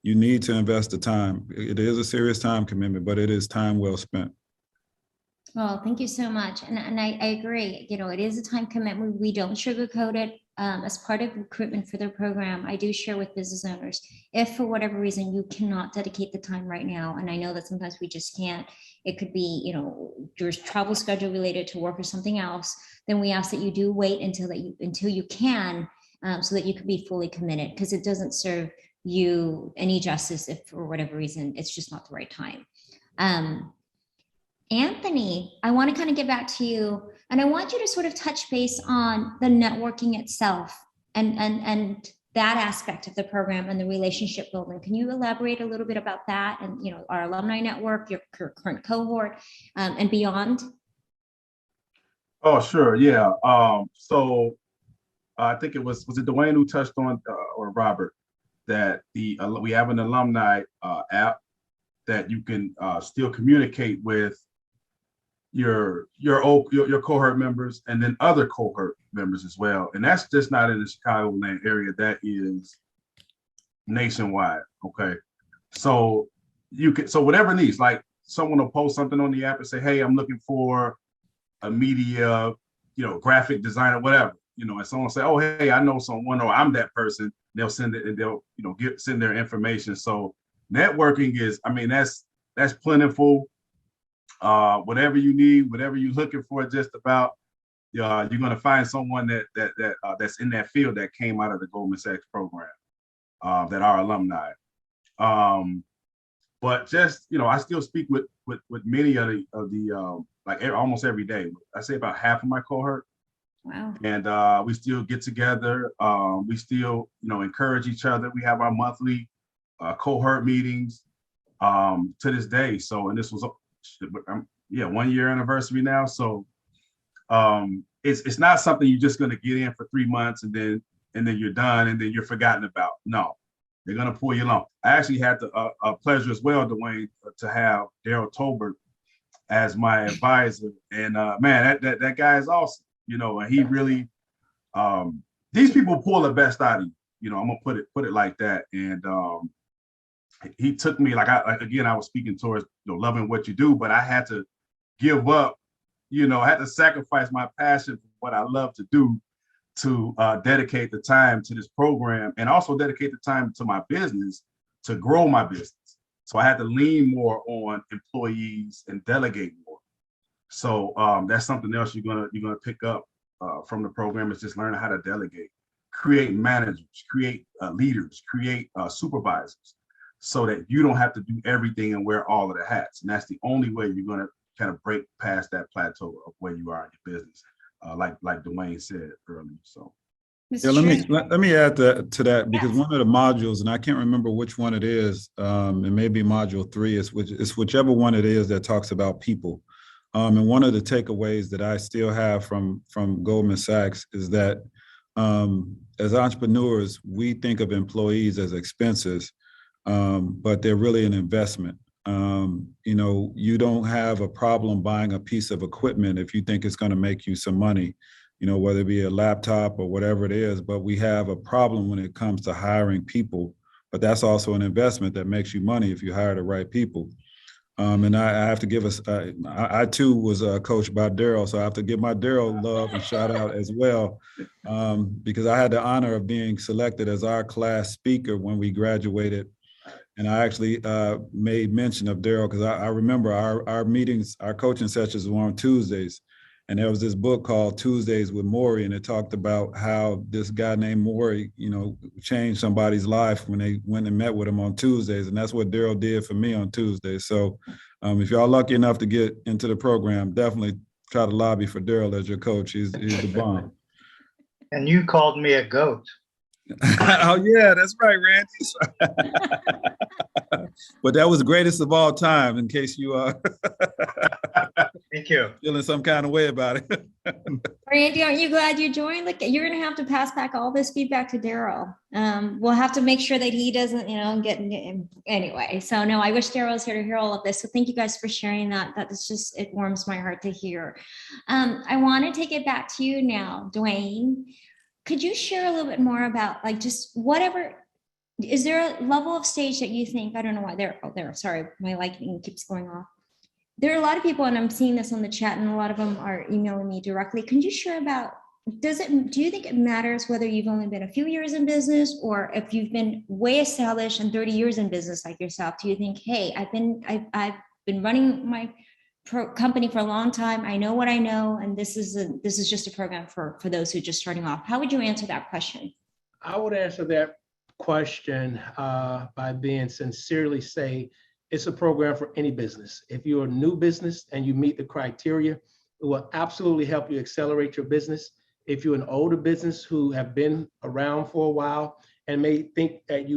you need to invest the time. It is a serious time commitment, but it is time well spent. Well, thank you so much. And I agree, it is a time commitment. We don't sugarcoat it. As part of recruitment for their program, I do share with business owners, if for whatever reason you cannot dedicate the time right now, and I know that sometimes we just can't, it could be, your travel schedule related to work or something else, then we ask that you do wait until you can, so that you can be fully committed, because it doesn't serve you any justice if for whatever reason it's just not the right time. Anthony, I want to kind of get back to you, and I want you to sort of touch base on the networking itself and that aspect of the program and the relationship building. Can you elaborate a little bit about that and our alumni network, your current cohort, and beyond? Oh, sure, yeah. So I think was it Dwayne who touched on, or Robert, that we have an alumni app that you can still communicate with your cohort members and then other cohort members as well. And that's just not in the Chicagoland area, that is nationwide. Okay. So whatever needs, like someone will post something on the app and say, hey, I'm looking for a media, graphic designer, whatever. And someone say, oh, hey, I know someone, or I'm that person. They'll send it, and they'll, send their information. So networking is, that's plentiful. Whatever you need, whatever you're looking for, just about, you're going to find someone that's in that field that came out of the Goldman Sachs program, that are alumni. But just, I still speak with many of the like almost every day. I say about half of my cohort. Wow. And we still get together. We still, encourage each other. We have our monthly cohort meetings to this day. So, and this was, 1 year anniversary now. So it's not something you're just going to get in for 3 months and then you're done and then you're forgotten about. No, they're going to pull you along. I actually had the pleasure as well, Dwayne, to have Daryl Tolbert as my advisor. And man, that guy is awesome. And he really, these people pull the best out of you. You know, I'm gonna put it like that. And he took me again, I was speaking towards loving what you do, but I had to give up. I had to sacrifice my passion for what I love to do to dedicate the time to this program and also dedicate the time to my business to grow my business. So I had to lean more on employees and delegate more. So that's something else you're gonna pick up from the program, is just learning how to delegate, create managers, create leaders, create supervisors, so that you don't have to do everything and wear all of the hats. And that's the only way you're gonna kind of break past that plateau of where you are in your business, like Dwayne said earlier. So. Yeah, let me add to that, because one of the modules, and I can't remember which one it is, it may be module 3, it's whichever one it is that talks about people. And one of the takeaways that I still have from Goldman Sachs is that as entrepreneurs, we think of employees as expenses, but they're really an investment. You don't have a problem buying a piece of equipment if you think it's going to make you some money, whether it be a laptop or whatever it is. But we have a problem when it comes to hiring people. But that's also an investment that makes you money if you hire the right people. And I have to give us, I too was coached by Daryl, so I have to give my Daryl love and shout out as well, because I had the honor of being selected as our class speaker when we graduated. And I actually made mention of Daryl, because I remember our meetings, our coaching sessions were on Tuesdays. And there was this book called Tuesdays with Maury, and it talked about how this guy named Maury, changed somebody's life when they went and met with him on Tuesdays. And that's what Daryl did for me on Tuesdays. So if y'all lucky enough to get into the program, definitely try to lobby for Daryl as your coach. He's the bomb. And you called me a goat. Oh, yeah, that's right, Randy. But that was greatest of all time, in case you are Thank you. Feeling some kind of way about it. Randy, aren't you glad you joined? Like, you're going to have to pass back all this feedback to Daryl. We'll have to make sure that he doesn't, get anyway. So no, I wish Daryl was here to hear all of this. So thank you guys for sharing that. It warms my heart to hear. I want to take it back to you now, Dwayne. Could you share a little bit more about just whatever, is there a level of stage that you think, I don't know why sorry, my lightning keeps going off. There are a lot of people, and I'm seeing this on the chat, and a lot of them are emailing me directly. Can you share about, do you think it matters whether you've only been a few years in business, or if you've been way established and 30 years in business like yourself? Do you think, hey, I've been running my company for a long time, I know what I know, and this is just a program for those who are just starting off? How would you answer that question? I would answer that question by being sincerely say, it's a program for any business. If you're a new business and you meet the criteria, it will absolutely help you accelerate your business. If you're an older business who have been around for a while and may think that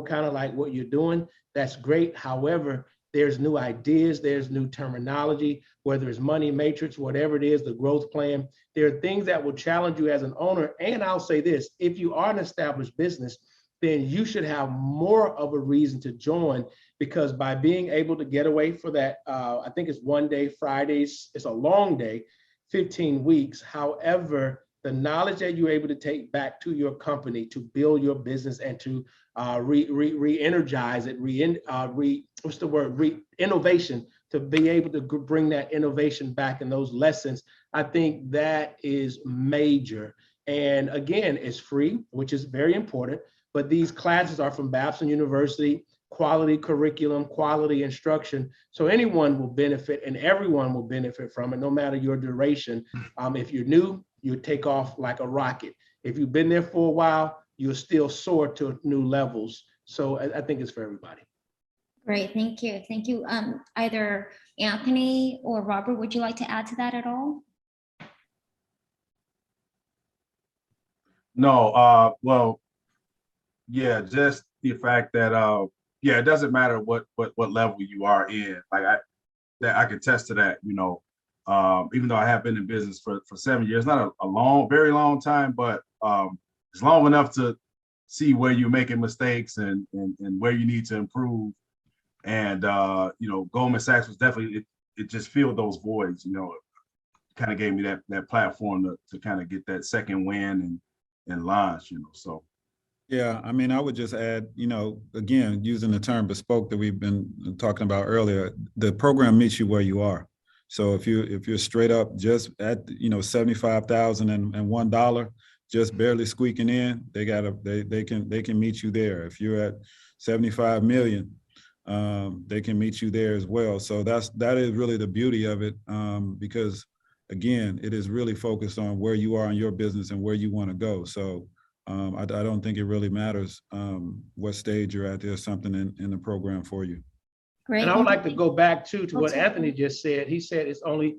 kind of like what you're doing, that's great. However, there's new ideas, there's new terminology, whether it's money matrix, whatever it is, the growth plan. There are things that will challenge you as an owner. And I'll say this, if you are an established business, then you should have more of a reason to join, because by being able to get away for that, I think it's one day, Fridays, it's a long day, 15 weeks. However, the knowledge that you're able to take back to your company to build your business and to re-energize it, innovation, to be able to bring that innovation back in those lessons, I think that is major. And again, it's free, which is very important. But these classes are from Babson University, quality curriculum, quality instruction. So anyone will benefit and everyone will benefit from it, no matter your duration. If you're new, you take off like a rocket. If you've been there for a while, you'll still soar to new levels. So I think it's for everybody. Great, thank you. Thank you. Either Anthony or Robert, would you like to add to that at all? No, well, yeah, just the fact that it doesn't matter what level you are in. Like I can attest to that. Even though I have been in business for 7 years, not a very long time, but it's long enough to see where you're making mistakes and where you need to improve. And Goldman Sachs was definitely it just filled those voids. Kind of gave me that platform to kind of get that second win and lodge, so. Yeah, I mean, I would just add, again, using the term bespoke that we've been talking about earlier, the program meets you where you are. So if you're straight up just at $75,001, just barely squeaking in, they can meet you there. If you're at 75 million, they can meet you there as well. So that is really the beauty of it, because again, it is really focused on where you are in your business and where you want to go. So I don't think it really matters what stage you're at. There's something in the program for you. Great. And I would like to go back to what Anthony just said. He said he's only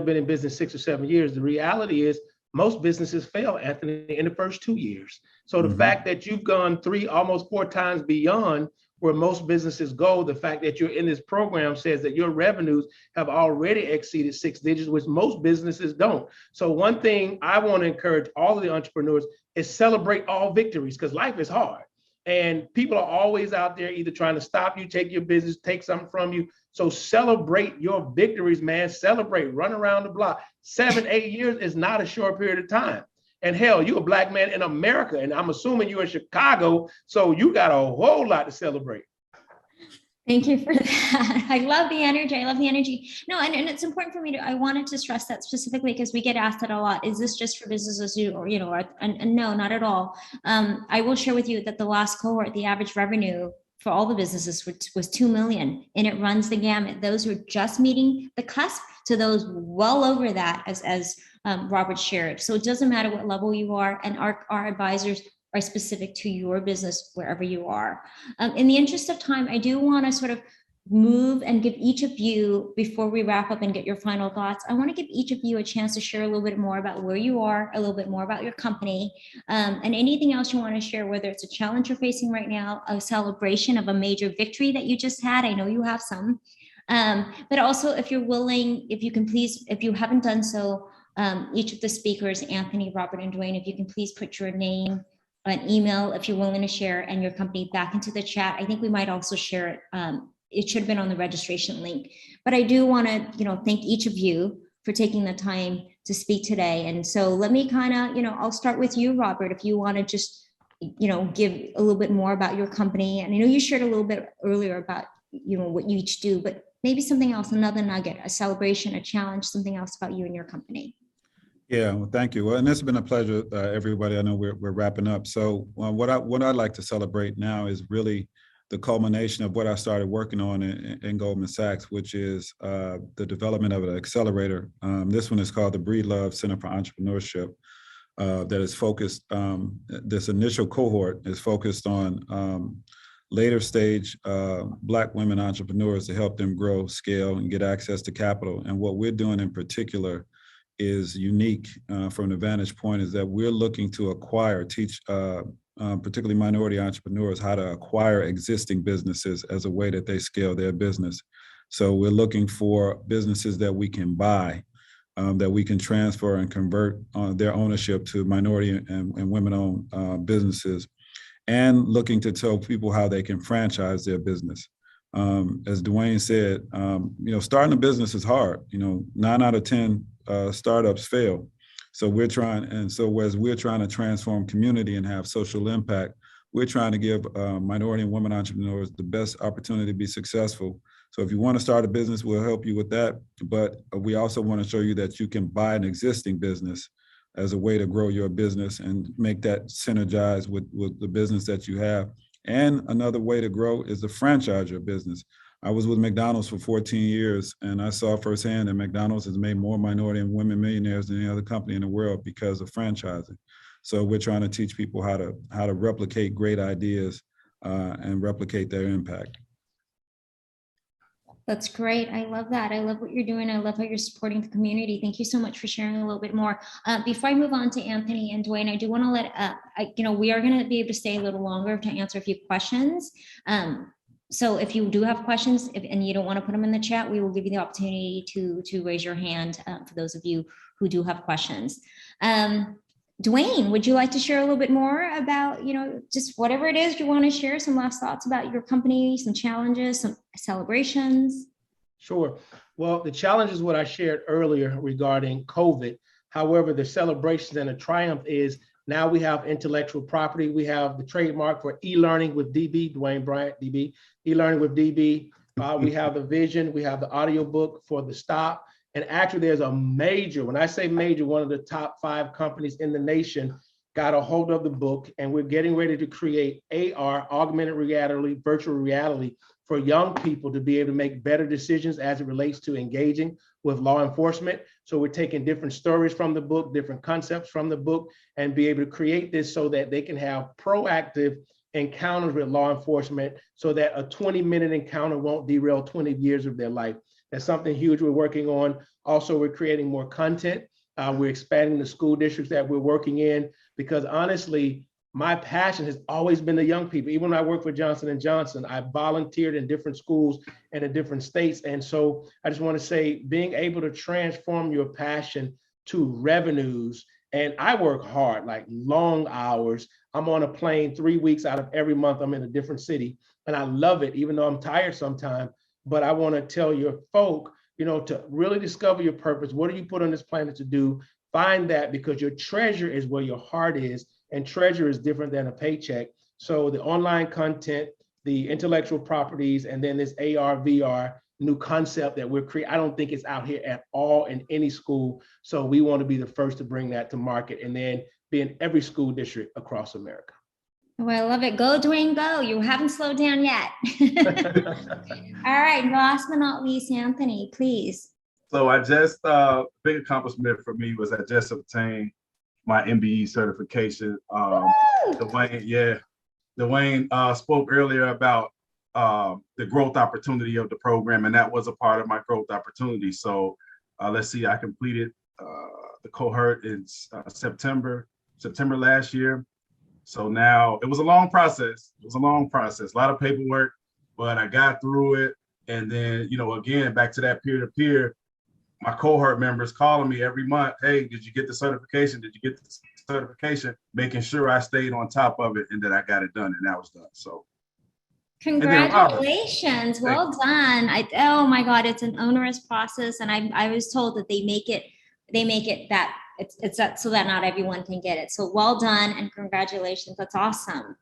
been in business 6 or 7 years. The reality is most businesses fail, Anthony, in the first 2 years. So the fact that you've gone 3, almost 4 times beyond where most businesses go, the fact that you're in this program says that your revenues have already exceeded 6 digits, which most businesses don't. So one thing I want to encourage all of the entrepreneurs is celebrate all victories, because life is hard. And people are always out there either trying to stop you, take your business, take something from you. So celebrate your victories, man. Celebrate, run around the block. 7, 8 years is not a short period of time. And hell, you're a Black man in America, and I'm assuming you're in Chicago, so you got a whole lot to celebrate. Thank you for that. I love the energy. I love the energy. No, and it's important for me I wanted to stress that specifically because we get asked that a lot. Is this just for businesses or and no, not at all. I will share with you that the last cohort, the average revenue for all the businesses was 2 million, and it runs the gamut. Those who are just meeting the cusp to those well over that, as Robert shared. So it doesn't matter what level you are, and our advisors are specific to your business wherever you are. In the interest of time, I do want to sort of move and give each of you, before we wrap up and get your final thoughts, I want to give each of you a chance to share a little bit more about where you are, a little bit more about your company, and anything else you want to share, whether it's a challenge you're facing right now, a celebration of a major victory that you just had. I know you have some, but also if you're willing, if you can please, if you haven't done so, each of the speakers, Anthony, Robert, and Dwayne, if you can please put your name, an email, if you're willing to share, and your company back into the chat. I think we might also share it. It should have been on the registration link. But I do want to, thank each of you for taking the time to speak today. And so let me kind of, I'll start with you, Robert, if you want to just, give a little bit more about your company. And I know you shared a little bit earlier about, what you each do, but maybe something else, another nugget, a celebration, a challenge, something else about you and your company. Yeah, well, thank you. Well, and it's been a pleasure, everybody. I know we're wrapping up. So what I'd like to celebrate now is really the culmination of what I started working on in Goldman Sachs, which is the development of an accelerator. This one is called the Breed Love Center for Entrepreneurship. That is focused. This initial cohort is focused on later stage Black women entrepreneurs to help them grow, scale, and get access to capital. And what we're doing in particular is unique from the vantage point is that we're looking to teach particularly minority entrepreneurs how to acquire existing businesses as a way that they scale their business. So we're looking for businesses that we can buy, that we can transfer and convert their ownership to minority and women-owned businesses, and looking to tell people how they can franchise their business. As Dwayne said, starting a business is hard. 9 out of 10 startups fail. So we're trying to transform community and have social impact, we're trying to give minority and women entrepreneurs the best opportunity to be successful. So if you want to start a business, we'll help you with that. But we also want to show you that you can buy an existing business as a way to grow your business and make that synergize with the business that you have. And another way to grow is to franchise your business. I was with McDonald's for 14 years, and I saw firsthand that McDonald's has made more minority and women millionaires than any other company in the world because of franchising. So we're trying to teach people how to replicate great ideas and replicate their impact. That's great. I love that. I love what you're doing. I love how you're supporting the community. Thank you so much for sharing a little bit more. Before I move on to Anthony and Dwayne, I do want to let, we are going to be able to stay a little longer to answer a few questions. So if you do have questions and you don't want to put them in the chat, we will give you the opportunity to raise your hand for those of you who do have questions. Dwayne, would you like to share a little bit more about, just whatever it is you want to share, some last thoughts about your company, some challenges, some celebrations? Sure. Well, the challenge is what I shared earlier regarding COVID. However, the celebrations and the triumph is Now we have intellectual property. We have the trademark for e-learning with DB, Dwayne Bryant, DB, e-learning with DB. We have the vision. We have the audiobook for the stop. And actually there's a major, when I say major, one of the top 5 companies in the nation got a hold of the book, and we're getting ready to create AR, augmented reality, virtual reality, for young people to be able to make better decisions as it relates to engaging with law enforcement. So we're taking different stories from the book, different concepts from the book, and be able to create this so that they can have proactive encounters with law enforcement, so that a 20-minute encounter won't derail 20 years of their life. That's something huge we're working on. Also, we're creating more content. We're expanding the school districts that we're working in, because honestly, my passion has always been the young people. Even when I worked for Johnson & Johnson, I volunteered in different schools and in different states. And so I just want to say, being able to transform your passion to revenues, and I work hard, like long hours. I'm on a plane 3 weeks out of every month. I'm in a different city, and I love it, even though I'm tired sometimes. But I want to tell your folk, to really discover your purpose. What do you put on this planet to do? Find that, because your treasure is where your heart is, and treasure is different than a paycheck. So the online content, the intellectual properties, and then this AR, VR new concept that we're creating, I don't think it's out here at all in any school. So we want to be the first to bring that to market, and then be in every school district across America. Oh, I love it. Go, Dwayne, go. You haven't slowed down yet. All right. Last but not least, Anthony, please. So big accomplishment for me was I just obtained my MBE certification. Dwayne spoke earlier about the growth opportunity of the program, and that was a part of my growth opportunity. So let's see, I completed the cohort in September last year. So now, it was a long process. A lot of paperwork, but I got through it. And then, again, back to that peer-to-peer, my cohort members calling me every month, hey, did you get the certification? Making sure I stayed on top of it and that I got it done, and that was done. So congratulations. Well done. Oh my God, it's an onerous process. And I was told that they make it that it's that so that not everyone can get it. So well done and congratulations. That's awesome.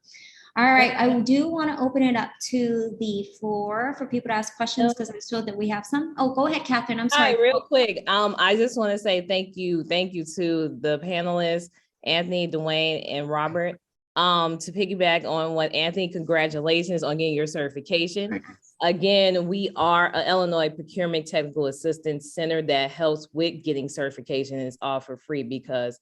All right, I do want to open it up to the floor for people to ask questions, because I was told that we have some. Oh, go ahead, Catherine. I'm sorry. Hi, real quick. I just want to say thank you to the panelists, Anthony, Dwayne, and Robert. To piggyback on what Anthony, congratulations on getting your certification. Again, we are an Illinois Procurement Technical Assistance Center that helps with getting certification, and it's all for free because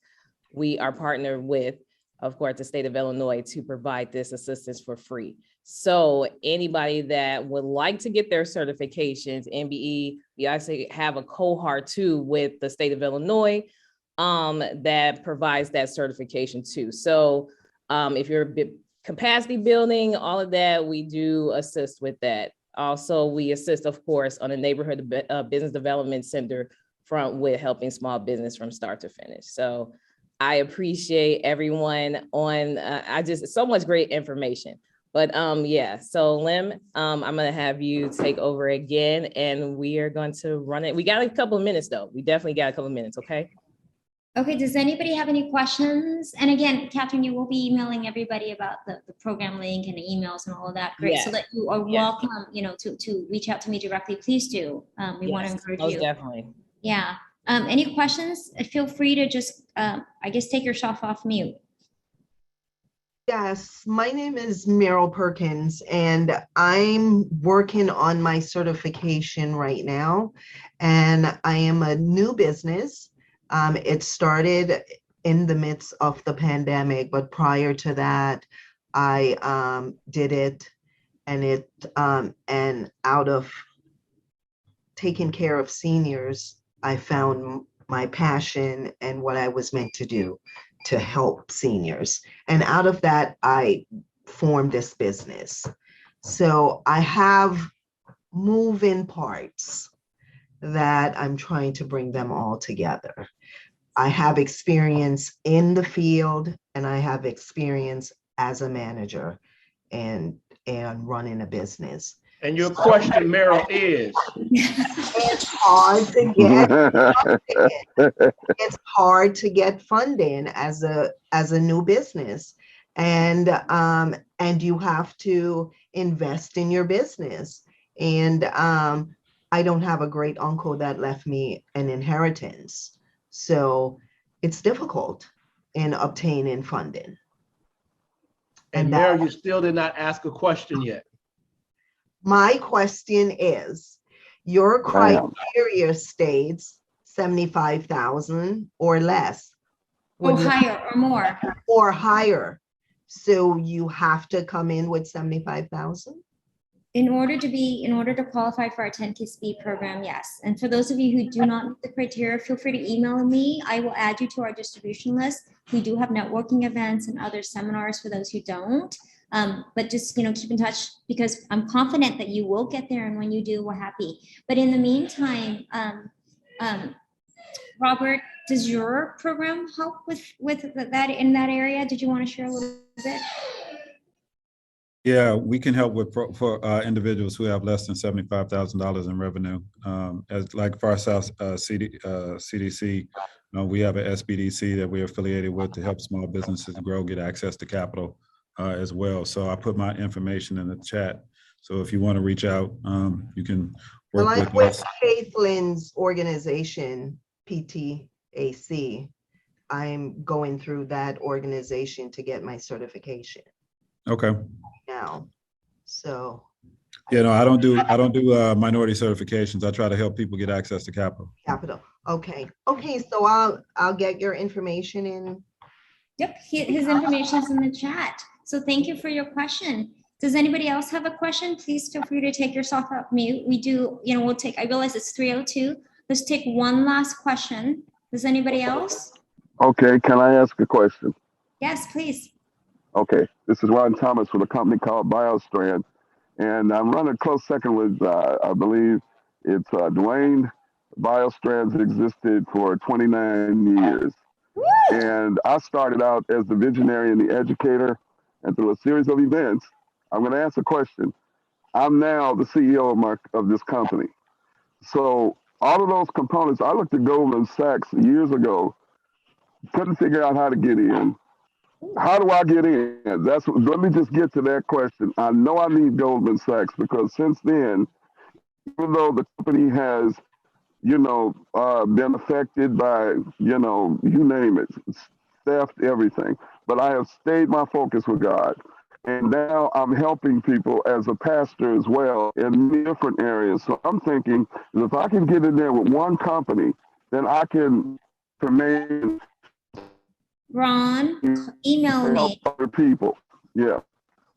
we are partnered with, of course, the state of Illinois to provide this assistance for free. So anybody that would like to get their certifications, MBE, we actually have a cohort too with the state of Illinois that provides that certification too. So if you're capacity building, all of that, we do assist with that. Also, we assist, of course, on a neighborhood business development center front with helping small business from start to finish. So I appreciate everyone on, so much great information. But yeah, so Lim, I'm gonna have you take over again, and we are going to run it. We got a couple of minutes though. We definitely got a couple of minutes, okay? Okay, does anybody have any questions? And again, Catherine, you will be emailing everybody about the program link and the emails and all of that. Great, yes. So that you are welcome, to reach out to me directly. Please do. We want to encourage you. Definitely. Yeah. Any questions? Feel free to just, I guess, take yourself off mute. Yes, my name is Meryl Perkins, and I'm working on my certification right now. And I am a new business. It started in the midst of the pandemic, but prior to that, I did it, and and out of taking care of seniors, I found my passion and what I was meant to do, to help seniors. And out of that, I formed this business. So I have moving parts that I'm trying to bring them all together. I have experience in the field, and I have experience as a manager and running a business. And your question, Meryl, is? It's hard to get funding. It's hard to get funding as a new business, and you have to invest in your business. And I don't have a great uncle that left me an inheritance, so it's difficult in obtaining funding. And Meryl, you still did not ask a question yet. My question is, your criteria states 75,000 or less. Or higher or more. Or higher. So you have to come in with 75,000? In order to qualify for our 10K Speed program, yes. And for those of you who do not meet the criteria, feel free to email me. I will add you to our distribution list. We do have networking events and other seminars for those who don't. But just keep in touch, because I'm confident that you will get there, and when you do, we're happy. But in the meantime, Robert, does your program help with that in that area? Did you want to share a little bit? Yeah, we can help with for individuals who have less than $75,000 in revenue. As like for our South CDC, we have an SBDC that we're affiliated with to help small businesses grow, get access to capital as well. So I put my information in the chat. So if you want to reach out, you can work with us. Caitlin's organization, PTAC, I'm going through that organization to get my certification. Okay. Now, so. Yeah, no, I don't do minority certifications. I try to help people get access to capital. Okay. So I'll get your information in. Yep, his information is in the chat. So thank you for your question. Does anybody else have a question? Please feel free to take yourself off mute. We do, we'll take, I realize it's 3:02. Let's take one last question. Does anybody else? Okay, can I ask a question? Yes, please. Okay, this is Ron Thomas with a company called BioStrand, and I'm running a close second with, I believe it's Dwayne. BioStrand's existed for 29 years. Woo! And I started out as the visionary and the educator, and through a series of events, I'm going to ask a question. I'm now the CEO of this company. So all of those components, I looked at Goldman Sachs years ago, couldn't figure out how to get in. How do I get in? Let me just get to that question. I know I need Goldman Sachs, because since then, even though the company has, been affected by, you name it, theft, everything, but I have stayed my focus with God. And now I'm helping people as a pastor as well in different areas. So I'm thinking, if I can get in there with one company, then I can remain. Ron, email me. Other people, yeah.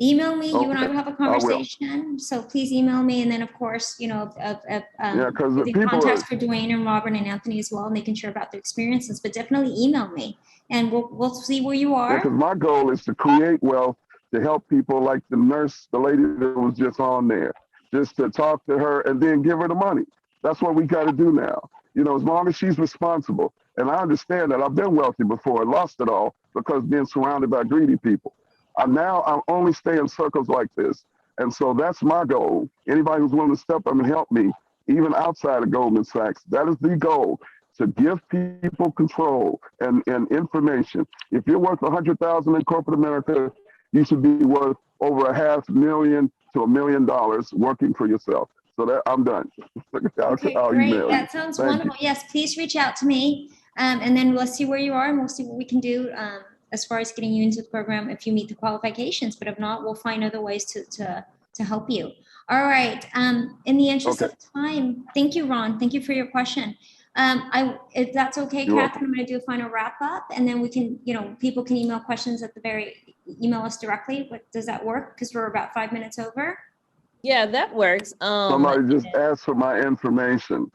Email me. Okay. You and I will have a conversation. So please email me, and then of course, the contacts for Dwayne and Robert and Anthony as well, and they can share about their experiences. But definitely email me, and we'll see where you are. Because my goal is to create wealth to help people like the nurse, the lady that was just on there, just to talk to her and then give her the money. That's what we got to do now. As long as she's responsible. And I understand that I've been wealthy before and lost it all because being surrounded by greedy people. I'm only stay in circles like this. And so that's my goal. Anybody who's willing to step up and help me, even outside of Goldman Sachs, that is the goal, to give people control and information. If you're worth $100,000 in corporate America, you should be worth over $500,000 to $1 million working for yourself. So that I'm done. Okay, great. That sounds wonderful. Yes, please reach out to me. And then let's see where you are, and we'll see what we can do as far as getting you into the program if you meet the qualifications. But if not, we'll find other ways to help you. All right. In the interest of time, thank you, Ron. Thank you for your question. If that's okay, Catherine, I'm going to do a final wrap up, and then we can, people can email questions email us directly. But does that work? Because we're about 5 minutes over. Yeah, that works. Somebody just asked for my information.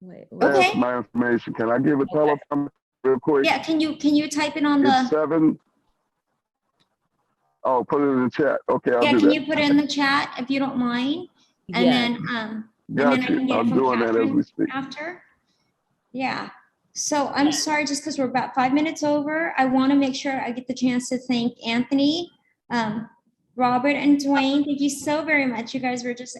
Okay. Ask my information. Can I give a telephone real quick? Yeah. Can you type it on it's 7. Oh, put it in the chat. Okay, I'll do that. Can you put it in the chat if you don't mind? And then and then I can get it from Catherine after. Yeah. So I'm sorry, just because we're about 5 minutes over, I want to make sure I get the chance to thank Anthony, Robert and Dwayne, thank you so very much. You guys were just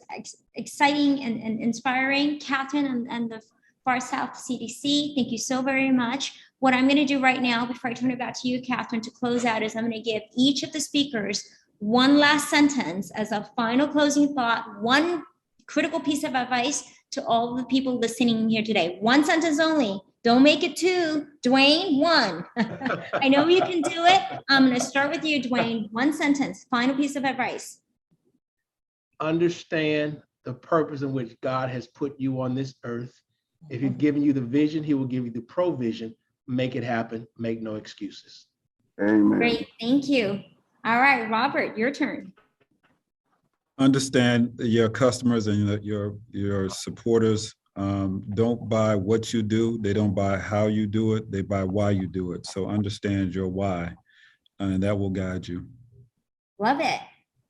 exciting and inspiring. Catherine and the Far South CDC, thank you so very much. What I'm going to do right now, before I turn it back to you, Catherine, to close out, is I'm going to give each of the speakers one last sentence as a final closing thought, one critical piece of advice to all the people listening here today. One sentence only. Don't make it two. Dwayne, one. I know you can do it. I'm going to start with you, Dwayne. One sentence, final piece of advice. Understand the purpose in which God has put you on this earth. If he's given you the vision, he will give you the provision. Make it happen. Make no excuses. Amen. Great. Thank you. All right, Robert, your turn. Understand your customers and your supporters don't buy what you do. They don't buy how you do it. They buy why you do it. So understand your why, and that will guide you. Love it.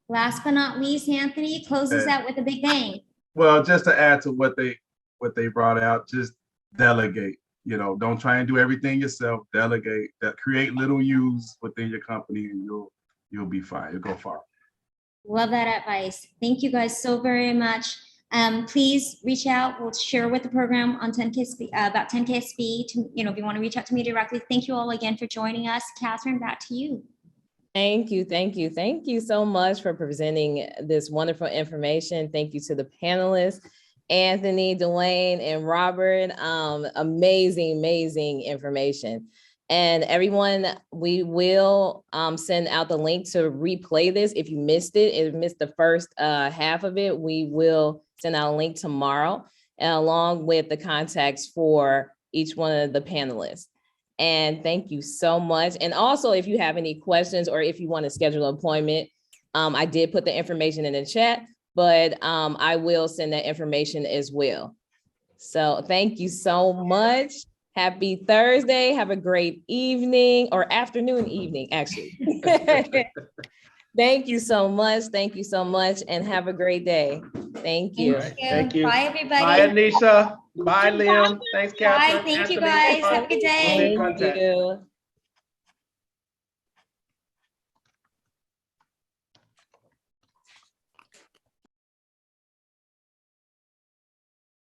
Last but not least, Anthony, close us out with a big bang. Well, just to add to what they brought out, just delegate. You know, don't try and do everything yourself. Delegate. That create little U's within your company, and you'll be fine. You'll go far. Love that advice. Thank you guys so very much. Please reach out. We'll share with the program on 10K about 10KSB. If you want to reach out to me directly. Thank you all again for joining us. Catherine, back to you. Thank you. Thank you. Thank you so much for presenting this wonderful information. Thank you to the panelists, Anthony, Dwayne, and Robert. Amazing information. And everyone, we will send out the link to replay this. If you missed it, if you missed the first half of it, we will send out a link tomorrow, and along with the contacts for each one of the panelists. And thank you so much. And also, if you have any questions or if you want to schedule an appointment, I did put the information in the chat, but I will send that information as well. So thank you so much. Happy Thursday. Have a great evening or afternoon, evening, actually. Thank you so much. Thank you so much. And have a great day. Thank you. Thank you. Bye, everybody. Bye, Anisha. Bye, Liam. Thanks, Catherine. Bye. Thank you, Anthony. guys. Have a good day. We'll be in contact. Thank you.